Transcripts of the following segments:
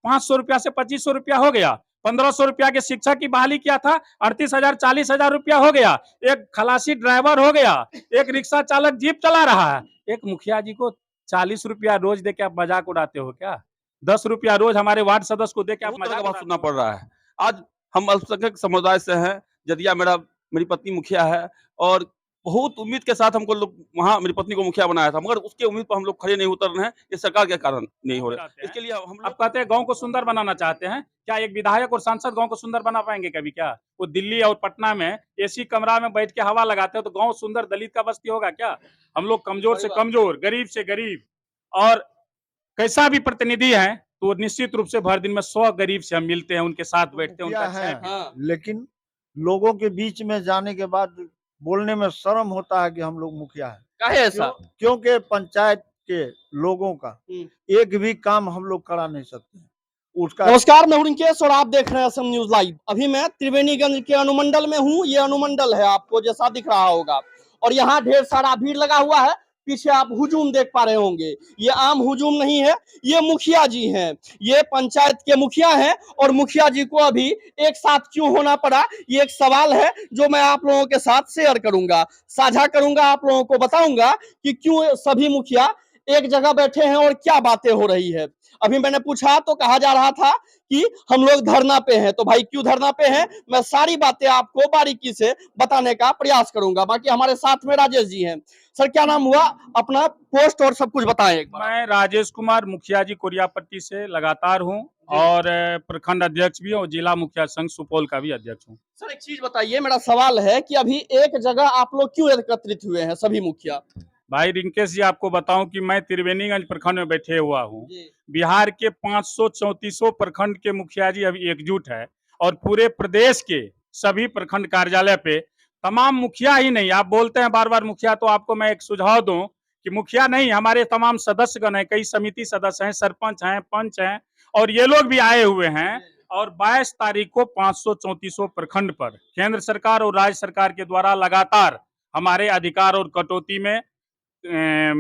500 रुपया से 2500 रुपया हो गया। 1500 रुपया के शिक्षक की बहाली किया था, 38,000 40,000 रुपया हो गया। एक खलासी ड्राइवर हो गया, एक रिक्शा चालक जीप चला रहा है। एक मुखिया जी को 40 रुपया रोज दे के आप मजाक उड़ाते हो क्या? 10 रुपया रोज हमारे वार्ड सदस्य को दे के आप मजाक बात सुनना पड़ रहा है। आज हम अल्पसंख्यक समुदाय से हैं, जदिया मेरी पत्नी मुखिया है और बहुत उम्मीद के साथ हमको लोग वहाँ मेरी पत्नी को मुखिया बनाया था, मगर उसके उम्मीद पर हम लोग खड़े नहीं उतर रहे हैं। ये सरकार के कारण नहीं हो रहा है। इसके लिए हम आप कहते हैं गांव को सुंदर बनाना चाहते हैं, क्या एक विधायक और सांसद गांव को सुंदर बना पाएंगे कभी? क्या वो दिल्ली और पटना में एसी कमरा में बैठ के हवा लगाते हैं तो गांव सुंदर दलित का बस्ती होगा क्या? हम लोग कमजोर से कमजोर, गरीब से गरीब और कैसा भी प्रतिनिधि है तो निश्चित रूप से भर दिन में 100 गरीब से हम मिलते हैं, उनके साथ बैठते हैं, उनका है, लेकिन लोगों के बीच में जाने के बाद बोलने में शर्म होता है कि हम लोग मुखिया है। काहे ऐसा? क्योंकि पंचायत के लोगों का एक भी काम हम लोग करा नहीं सकते उसका। नमस्कार, मैं रिंकेश और आप देख रहे हैं असम न्यूज लाइव। अभी मैं त्रिवेणीगंज के अनुमंडल में हूँ। ये अनुमंडल है, आपको जैसा दिख रहा होगा, और यहाँ ढेर सारा भीड़ लगा हुआ है। पीछे आप हुजूम देख पा रहे होंगे, ये आम हुजूम नहीं है, ये मुखिया जी हैं, ये पंचायत के मुखिया हैं। और मुखिया जी को अभी एक साथ क्यों होना पड़ा, ये एक सवाल है जो मैं आप लोगों के साथ शेयर करूंगा, साझा करूंगा, आप लोगों को बताऊंगा कि क्यों सभी मुखिया एक जगह बैठे हैं और क्या बातें हो रही है। अभी मैंने पूछा तो कहा जा रहा था कि हम लोग धरना पे हैं, तो भाई क्यों धरना पे हैं, मैं सारी बातें आपको बारीकी से बताने का प्रयास करूंगा। बाकी हमारे साथ में राजेश जी हैं। सर, क्या नाम हुआ, अपना पोस्ट और सब कुछ बताएं एक बार। मैं राजेश कुमार, मुखिया जी कोरियापट्टी से लगातार हूँ और प्रखंड अध्यक्ष भी हूँ, जिला मुखिया संघ सुपौल का भी अध्यक्ष हूँ। सर, एक चीज बताइए, मेरा सवाल है कि अभी एक जगह आप लोग क्यों एकत्रित हुए हैं सभी मुखिया? भाई रिंकेश जी, आपको बताऊं कि मैं त्रिवेणीगंज प्रखंड में बैठे हुआ हूँ। बिहार के 534 प्रखंड के मुखिया जी अभी एकजुट है और पूरे प्रदेश के सभी प्रखंड कार्यालय पे तमाम मुखिया ही नहीं, आप बोलते हैं बार बार मुखिया, तो आपको मैं एक सुझाव दूं कि मुखिया नहीं, हमारे तमाम सदस्यगण हैं, कई समिति सदस्य हैं, सरपंच हैं, पंच हैं, और ये लोग भी आए हुए हैं। और 22 तारीख को 534 प्रखंड पर केंद्र सरकार और राज्य सरकार के द्वारा लगातार हमारे अधिकार और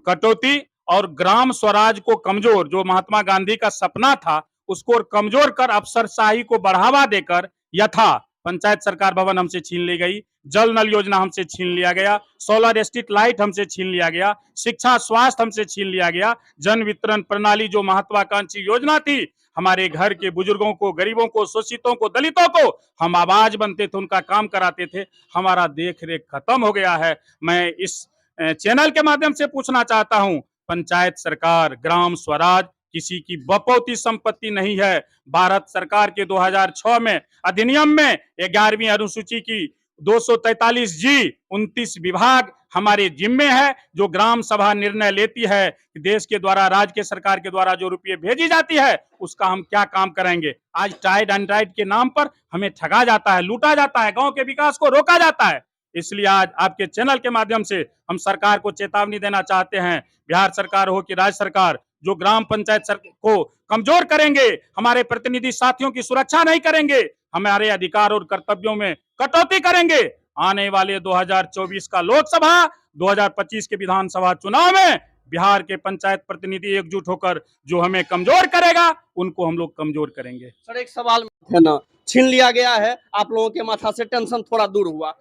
कटौती और ग्राम स्वराज को कमजोर, जो महात्मा गांधी का सपना था उसको कमजोर कर अफसरशाही को बढ़ावा देकर यथा पंचायत सरकार भवन हमसे छीन ली गई, जल नल योजना हमसे छीन लिया गया, सोलर स्ट्रीट लाइट हमसे छीन लिया गया, शिक्षा स्वास्थ्य हमसे छीन लिया गया, जन वितरण प्रणाली जो महत्वाकांक्षी योजना थी, हमारे घर के बुजुर्गों को, गरीबों को, शोषितों को, दलितों को हम आवाज बनते थे, उनका काम कराते थे, हमारा देख रेख खत्म हो गया है। मैं इस चैनल के माध्यम से पूछना चाहता हूं, पंचायत सरकार, ग्राम स्वराज किसी की बपौती संपत्ति नहीं है। भारत सरकार के 2006 में अधिनियम में 11वीं अनुसूची की 243 जी 29 विभाग हमारे जिम्मे है, जो ग्राम सभा निर्णय लेती है कि देश के द्वारा, राज्य के सरकार के द्वारा जो रुपये भेजी जाती है उसका हम क्या काम करेंगे। आज टाइड एंड टाइड के नाम पर हमें ठगा जाता है, लूटा जाता है, गांव के विकास को रोका जाता है। इसलिए आज आपके चैनल के माध्यम से हम सरकार को चेतावनी देना चाहते हैं, बिहार सरकार हो कि राज्य सरकार, जो ग्राम पंचायत को कमजोर करेंगे, हमारे प्रतिनिधि साथियों की सुरक्षा नहीं करेंगे, हमारे अधिकार और कर्तव्यों में कटौती करेंगे, आने वाले 2024 का लोकसभा, 2025 के विधानसभा चुनाव में बिहार के पंचायत प्रतिनिधि एकजुट होकर जो हमें कमजोर करेगा उनको हम लोग कमजोर करेंगे। सर, एक सवाल है ना, छीन लिया गया है, आप लोगों के माथा से टेंशन थोड़ा दूर हुआ,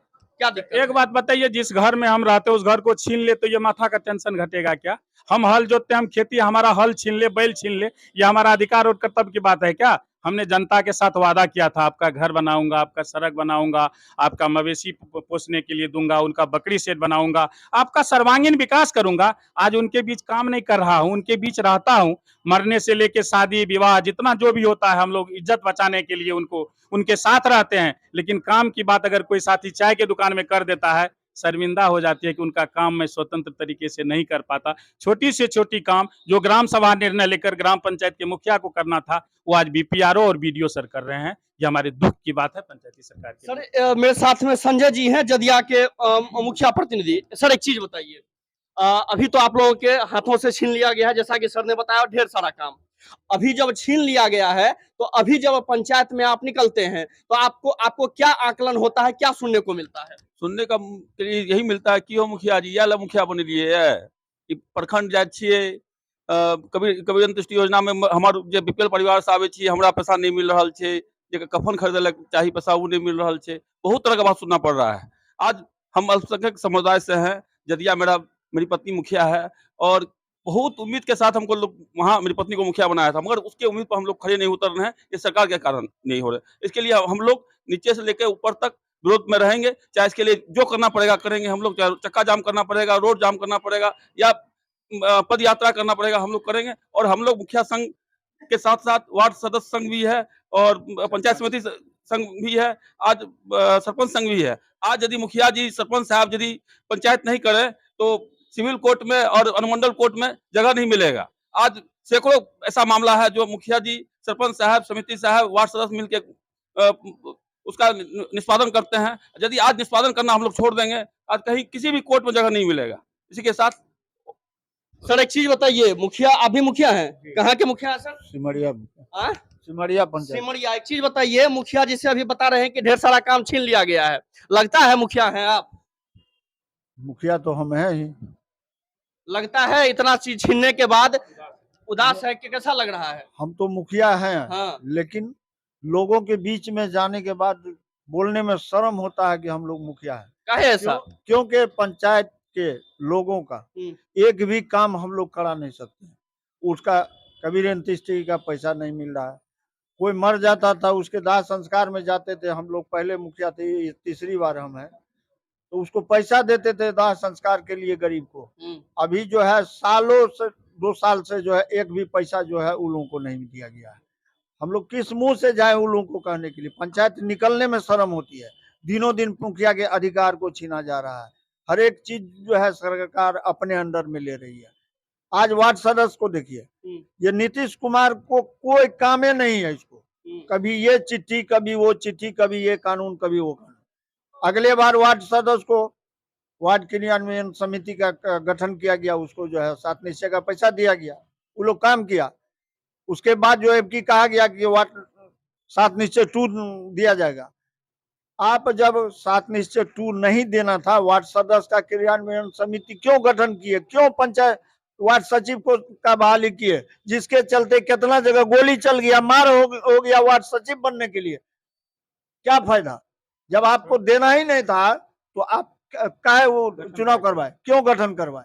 क्या दिक्कत? एक बात बताइए, जिस घर में हम रहते उस घर को छीन ले तो ये माथा का टेंशन घटेगा क्या? हम हल जोतते, हम खेती, हमारा हल छीन ले, बैल छीन ले, ये हमारा अधिकार और कर्तव्य की बात है क्या? हमने जनता के साथ वादा किया था, आपका घर बनाऊंगा, आपका सड़क बनाऊंगा, आपका मवेशी पोसने के लिए दूंगा, उनका बकरी सेट बनाऊंगा, आपका सर्वांगीण विकास करूंगा। आज उनके बीच काम नहीं कर रहा हूं, उनके बीच रहता हूं, मरने से लेके शादी विवाह जितना जो भी होता है हम लोग इज्जत बचाने के लिए उनको उनके साथ रहते हैं। लेकिन काम की बात अगर कोई साथी चाय के दुकान में कर देता है, शर्मिंदा हो जाती है कि उनका काम मैं स्वतंत्र तरीके से नहीं कर पाता। छोटी से छोटी काम जो ग्राम सभा निर्णय लेकर ग्राम पंचायत के मुखिया को करना था, वो आज बीपीआरओ और बीडीओ सर कर रहे हैं। ये हमारे दुख की बात है पंचायती सरकार की। सर, मेरे साथ में संजय जी हैं, जदिया के मुखिया प्रतिनिधि। सर, एक चीज बताइए, अभी तो आप लोगों के हाथों से छीन लिया गया है, जैसा कि सर ने बताया, ढेर सारा काम। अभी जब छीन लिया गया है तो अभी जब पंचायत में आप निकलते हैं तो आपको क्या आकलन होता है, क्या सुनने को मिलता है? सुनने का यही मिलता है कि मुखिया जी या मुखिया बन रही है कि प्रखंड जाए कबीर अंत्येष्टि योजना में हमार जे बीपीएल परिवार से आवे छी हमरा पैसा नहीं मिल रहा छे, जे कफन खरीदे ला चाही पैसा वो नहीं मिल रहा छे। बहुत तरह का बात सुनना पड़ रहा है। आज हम अल्पसंख्यक समुदाय से हैं, जदिया मेरी पत्नी मुखिया है और बहुत उम्मीद के साथ हमको लोग वहाँ मेरी पत्नी को मुखिया बनाया था, मगर उसके उम्मीद पर हम लोग खड़े नहीं उतर रहे हैं, ये सरकार के कारण नहीं हो रहे। इसके लिए हम लोग नीचे से लेकर ऊपर तक विरोध में रहेंगे, चाहे इसके लिए जो करना पड़ेगा करेंगे हम लोग, चाहे चक्का जाम करना पड़ेगा, रोड जाम करना पड़ेगा या पद यात्रा करना पड़ेगा, हम लोग करेंगे। और हम लोग मुखिया संघ के साथ साथ वार्ड सदस्य संघ भी है और पंचायत समिति संघ भी है, आज सरपंच संघ भी है। आज यदि मुखिया जी सरपंच साहब यदि पंचायत नहीं करे तो सिविल कोर्ट में और अनुमंडल कोर्ट में जगह नहीं मिलेगा। आज सैकड़ों ऐसा मामला है जो मुखिया जी सरपंच साहब समिति साहब वार्ड सदस्य मिलकर उसका निष्पादन करते हैं। यदि आज निष्पादन करना हम लोग छोड़ देंगे, आज कहीं किसी भी कोर्ट में जगह नहीं मिलेगा। इसी के साथ सर एक चीज बताइए, मुखिया आप भी मुखिया हैं, कहाँ के मुखिया हैं सर? सिमरिया हाँ? सिमरिया पंचायत। सिमरिया। एक चीज बताइए, मुखिया जी से अभी बता रहे हैं कि ढेर सारा काम छीन लिया गया है, लगता है मुखिया हैं आप? मुखिया तो हम हैं ही। लगता है इतना चीज छीनने के बाद उदास है कि कैसा लग रहा है? हम तो मुखिया हैं, हाँ। लेकिन लोगों के बीच में जाने के बाद बोलने में शर्म होता है कि हम लोग मुखिया हैं। काहे ऐसा? क्योंकि पंचायत के लोगों का एक भी काम हम लोग करा नहीं सकते। उसका कबीर अंत्येष्टि का पैसा नहीं मिल रहा है। कोई मर जाता था उसके दाह संस्कार में जाते थे हम लोग, पहले मुखिया थे, ये तीसरी बार हम हैं, तो उसको पैसा देते थे दाह संस्कार के लिए गरीब को। अभी जो है सालों से 2 साल से जो है एक भी पैसा जो है उन लोगों को नहीं दिया गया है। हम लोग किस मुंह से जाए उन लोगों को कहने के लिए? पंचायत निकलने में शर्म होती है। दिनों दिन मुखिया के अधिकार को छीना जा रहा है। हर एक चीज जो है सरकार अपने अंडर में ले रही है। आज वार्ड सदस्य को देखिए, ये नीतीश कुमार को कोई कामे नहीं है। इसको कभी ये चिट्ठी, कभी वो चिट्ठी, कभी ये कानून, कभी वो कानून। अगले बार वार्ड सदस्य को वार्ड क्रियान्वयन समिति का गठन किया गया, उसको जो है 7 निश्चय का पैसा दिया गया, वो लोग काम किया। उसके बाद जो है कि कहा गया कि वार्ड 7 निश्चय 2 दिया जाएगा। आप जब 7 निश्चय 2 नहीं देना था, वार्ड सदस्य का क्रियान्वयन समिति क्यों गठन किए? क्यों पंचायत वार्ड सचिव को का बहाली किए, जिसके चलते कितना जगह गोली चल गया, मार हो गया वार्ड सचिव बनने के लिए? क्या फायदा? जब आपको देना ही नहीं था तो आप काहे वो चुनाव करवाए, क्यों गठन करवाए?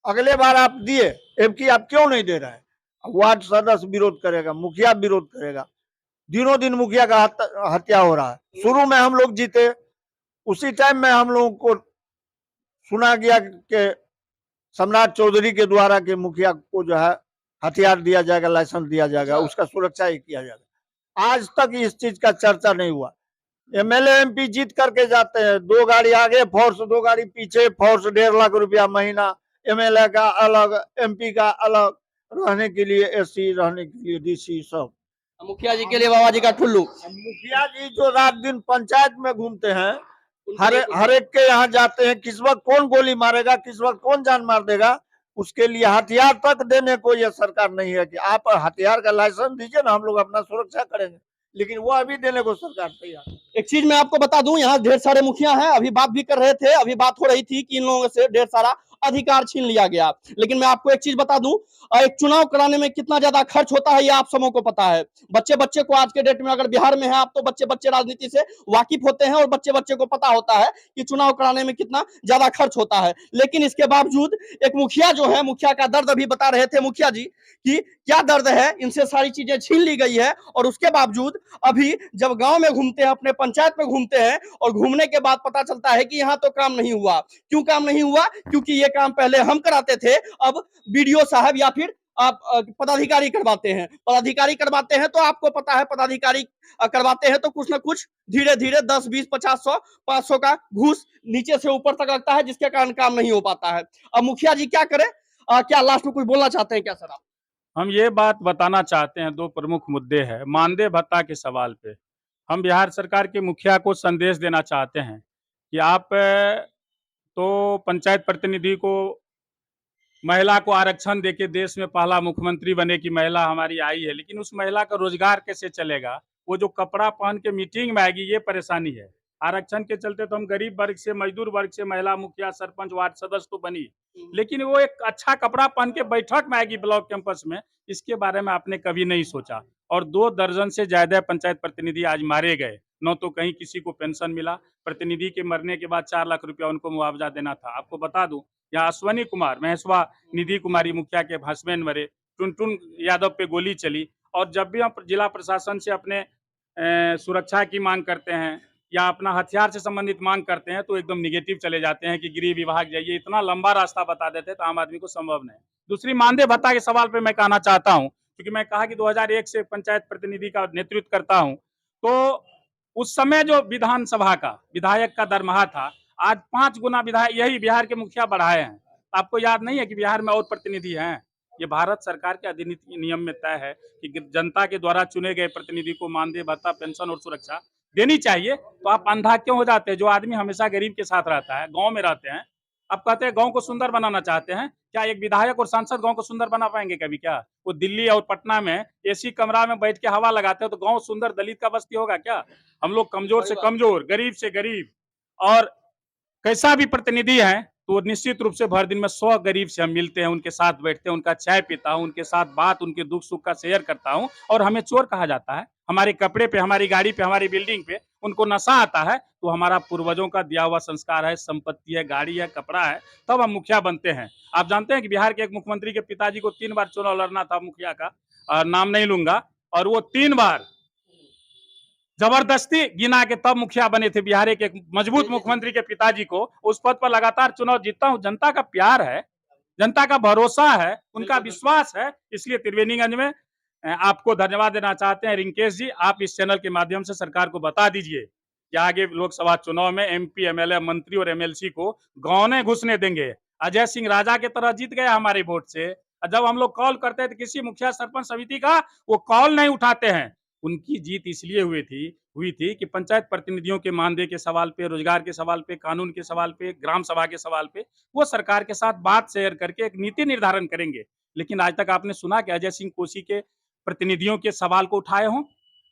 अगले बार आप दिए, एबकी आप क्यों नहीं दे रहे हैं? वार्ड सदस्य विरोध करेगा, मुखिया विरोध करेगा। दिनों दिन मुखिया का हत्या हो रहा है। शुरू में हम लोग जीते, उसी टाइम में हम लोगों को सुना गया कि सम्राट चौधरी के द्वारा के मुखिया को जो है हथियार दिया जाएगा, लाइसेंस दिया जाएगा, उसका सुरक्षा ही किया जाएगा। आज तक इस चीज का चर्चा नहीं हुआ। एमएलए एमपी जीत करके जाते हैं, 2 गाड़ी आगे फोर्स, 2 गाड़ी पीछे फोर्स, 1.5 लाख रुपया महीना। एमएलए का अलग, एमपी का अलग, रहने के लिए एससी, रहने के लिए डीसी, सब। मुखिया जी के लिए बाबा जी का ठुल्लू। मुखिया जी जो रात दिन पंचायत में घूमते हैं, हर एक के यहाँ जाते हैं, किस वक्त कौन गोली मारेगा, किस वक्त कौन जान मार देगा, उसके लिए हथियार तक देने को यह सरकार नहीं है कि आप हथियार का लाइसेंस दीजिए ना, हम लोग अपना सुरक्षा करेंगे, लेकिन वो अभी देने को सरकार तैयार। एक चीज मैं आपको बता दूं, यहाँ ढेर सारे मुखिया हैं, अभी बात भी कर रहे थे, अभी बात हो रही थी कि इन लोगों से ढेर सारा अधिकार छीन लिया गया। लेकिन मैं आपको एक चीज बता दूं, एक चुनाव कराने में कितना ज्यादा खर्च होता है ये आप सबों को पता है। बच्चे बच्चे को आज के डेट में, अगर बिहार में है आप, तो बच्चे बच्चे राजनीति से वाकिफ होते हैं और बच्चे बच्चे को पता होता है कि चुनाव कराने में कितना ज्यादा खर्च होता है। लेकिन इसके बावजूद एक मुखिया जो है, मुखिया का दर्द अभी बता रहे थे मुखिया जी कि क्या दर्द है, इनसे सारी चीजें छीन ली गई है। और उसके बावजूद अभी जब गांव में घूमते हैं, अपने पंचायत में घूमते हैं, और घूमने के बाद पता चलता है कि यहाँ तो काम नहीं हुआ। क्यों काम नहीं हुआ? क्योंकि ये काम पहले हम कराते थे, अब बीडीओ साहब या फिर आप पदाधिकारी करवाते हैं। पदाधिकारी करवाते हैं तो आपको पता है, पदाधिकारी करवाते हैं तो कुछ ना कुछ धीरे धीरे 10, 20, 50, 100, 500 का घूस नीचे से ऊपर तक लगता है, जिसके कारण काम नहीं हो पाता है। अब मुखिया जी क्या करें? क्या लास्ट में कुछ बोलना चाहते हैं क्या सर आप? हम ये बात बताना चाहते हैं, 2 प्रमुख मुद्दे हैं। मानदेय भत्ता के सवाल पे हम बिहार सरकार के मुखिया को संदेश देना चाहते हैं कि आप तो पंचायत प्रतिनिधि को, महिला को आरक्षण देके देश में पहला मुख्यमंत्री बने की महिला हमारी आई है, लेकिन उस महिला का रोजगार कैसे चलेगा? वो जो कपड़ा पहन के मीटिंग में आएगी, ये परेशानी है। आरक्षण के चलते तो हम गरीब वर्ग से, मजदूर वर्ग से महिला मुखिया, सरपंच, वार्ड सदस्य तो बनी, लेकिन वो एक अच्छा कपड़ा पहन के बैठक में आएगी ब्लॉक कैंपस में, इसके बारे में आपने कभी नहीं सोचा। और 2 दर्जन से ज्यादा पंचायत प्रतिनिधि आज मारे गए, न तो कहीं किसी को पेंशन मिला। प्रतिनिधि के मरने के बाद 4 लाख रुपया उनको मुआवजा देना था। आपको बता दूं, यहाँ अश्वनी कुमार महेशवा निधि कुमारी मुखिया के हस्बैंड मरे, टुनटुन यादव पे गोली चली। और जब भी हम जिला प्रशासन से अपने सुरक्षा की मांग करते हैं या अपना हथियार से संबंधित मांग करते हैं तो एकदम निगेटिव चले जाते हैं कि गृह विभाग जाइए, इतना लंबा रास्ता बता देते हैं तो आम आदमी को संभव नहीं। दूसरी, मानदेय भत्ता के सवाल पे मैं कहना चाहता हूं, क्योंकि मैं कहा कि 2001 से पंचायत प्रतिनिधि का नेतृत्व करता हूं, तो उस समय जो विधानसभा का विधायक का दरमाहा था, आज 5 गुना विधायक यही बिहार के मुखिया बढ़ाए हैं। आपको याद नहीं है कि बिहार में और प्रतिनिधि हैं? ये भारत सरकार के अधिनियम में तय है कि जनता के द्वारा चुने गए प्रतिनिधि को मानदेय भत्ता, पेंशन और सुरक्षा देनी चाहिए। तो आप अंधा क्यों हो जाते हैं? जो आदमी हमेशा गरीब के साथ रहता है, गांव में रहते हैं, आप कहते हैं गांव को सुंदर बनाना चाहते हैं। क्या एक विधायक और सांसद गांव को सुंदर बना पाएंगे कभी? क्या वो दिल्ली और पटना में एसी कमरा में बैठ के हवा लगाते हैं तो गांव सुंदर दलित का बस्ती होगा क्या? हम लोग कमजोर से कमजोर, गरीब से गरीब और कैसा भी प्रतिनिधि है तो निश्चित रूप से भर दिन में 100 गरीब से हम मिलते हैं, उनके साथ बैठते हैं, उनका चाय पीता हूं, उनके साथ बात, उनके दुख सुख का शेयर करता हूं। और हमें चोर कहा जाता है, हमारे कपड़े पे, हमारी गाड़ी पे, हमारी बिल्डिंग पे उनको नशा आता है, तो हमारा पूर्वजों का दिया हुआ संस्कार है, संपत्ति है, गाड़ी है, कपड़ा है, तब हम मुखिया बनते हैं। आप जानते हैं कि बिहार के एक मुख्यमंत्री के पिताजी को 3 बार चुनाव लड़ना था मुखिया का, नाम नहीं लूंगा, और वो 3 बार जबरदस्ती गिना के तब मुखिया बने थे। बिहार के एक मजबूत मुख्यमंत्री के पिताजी को उस पद पर लगातार चुनाव जीतता हूं। जनता का प्यार है, जनता का भरोसा है, उनका विश्वास है, इसलिए त्रिवेणीगंज में आपको धन्यवाद देना चाहते हैं। रिंकेश जी, आप इस चैनल के माध्यम से सरकार को बता दीजिए कि आगे लोकसभा चुनाव में MP, MLA, मंत्री और MLC को गांव नहीं घुसने देंगे। अजय सिंह राजा की तरह जीत गया हमारे वोट से। जब हम लोग कॉल करते हैं तो किसी मुखिया सरपंच समिति का वो कॉल नहीं उठाते हैं। उनकी जीत इसलिए हुई थी कि पंचायत प्रतिनिधियों के मानदेय के सवाल पे, रोजगार के सवाल पे, कानून के सवाल पे, ग्राम सभा के सवाल पे वो सरकार के साथ बात शेयर करके एक नीति निर्धारण करेंगे। लेकिन आज तक आपने सुना कि अजय सिंह कोसी के प्रतिनिधियों के सवाल को उठाए हों?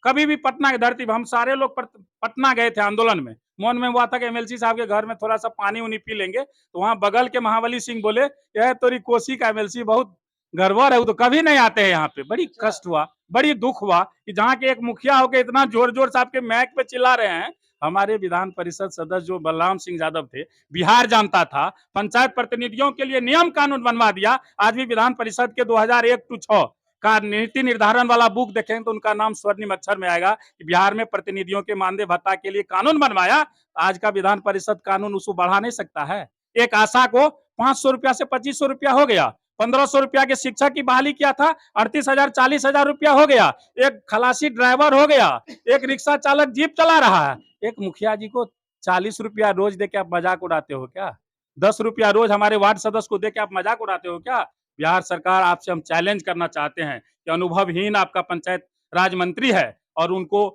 कभी भी पटना की धरती पर हम सारे लोग पटना गए थे आंदोलन में, मन में हुआ था कि MLC साहब के घर में थोड़ा सा पानी उनी पी लेंगे, तो वहां बगल के महाबली सिंह बोले, यह तोरी कोसी का MLC बहुत गड़बड़ है, वो तो कभी नहीं आते हैं यहाँ पे। बड़ी कष्ट हुआ, बड़ी दुख हुआ कि जहाँ के एक मुखिया होकर इतना जोर जोर से आपके मैक पे चिल्ला रहे हैं। हमारे विधान परिषद सदस्य जो बलराम सिंह यादव थे, बिहार जानता था, पंचायत प्रतिनिधियों के लिए नियम कानून बनवा दिया। आज भी विधान परिषद के 2001-6 का नीति निर्धारण वाला बुक देखें तो उनका नाम स्वर्णिम अक्षर में आएगा कि बिहार में प्रतिनिधियों के मानदेय भत्ता के लिए कानून बनवाया। आज का विधान परिषद कानून उसको बढ़ा नहीं सकता है। एक आशा को 500 रुपया से 2500 रुपया हो गया, 1500 रुपया के शिक्षक की बहाली किया था, 38,000 40,000 रुपया हो गया, एक खलासी ड्राइवर हो गया, एक रिक्शा चालक जीप चला रहा है। एक मुखिया जी को 40 रुपया रोज दे के आप मजाक उड़ाते हो क्या? 10 रुपया रोज हमारे वार्ड सदस्य को दे के आप मजाक उड़ाते हो क्या? बिहार सरकार, आपसे हम चैलेंज करना चाहते हैं कि अनुभवहीन आपका पंचायत राज मंत्री है और उनको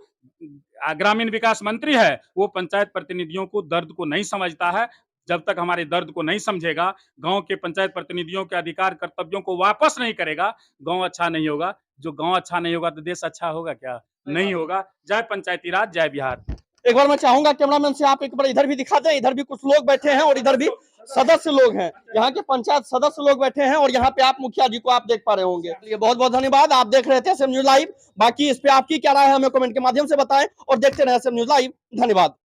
ग्रामीण विकास मंत्री है, वो पंचायत प्रतिनिधियों को दर्द को नहीं समझता है। जब तक हमारे दर्द को नहीं समझेगा, गांव के पंचायत प्रतिनिधियों के अधिकार कर्तव्यों को वापस नहीं करेगा, गांव अच्छा नहीं होगा। जो गांव अच्छा नहीं होगा तो देश अच्छा होगा क्या? नहीं होगा। जय पंचायती राज, जय बिहार। एक बार मैं चाहूंगा कैमरामैन से आप एक बार इधर भी दिखा दें। इधर भी कुछ लोग बैठे हैं और इधर भी सदस्य लोग हैं, यहाँ के पंचायत सदस्य लोग बैठे हैं और यहाँ पे आप मुखिया जी को आप देख पा रहे होंगे। ये बहुत बहुत धन्यवाद। आप देख रहे थे SM न्यूज़ लाइव। बाकी इस पे आपकी क्या राय है हमें कमेंट के माध्यम से बताएं और देखते रहे SM न्यूज़ लाइव। धन्यवाद।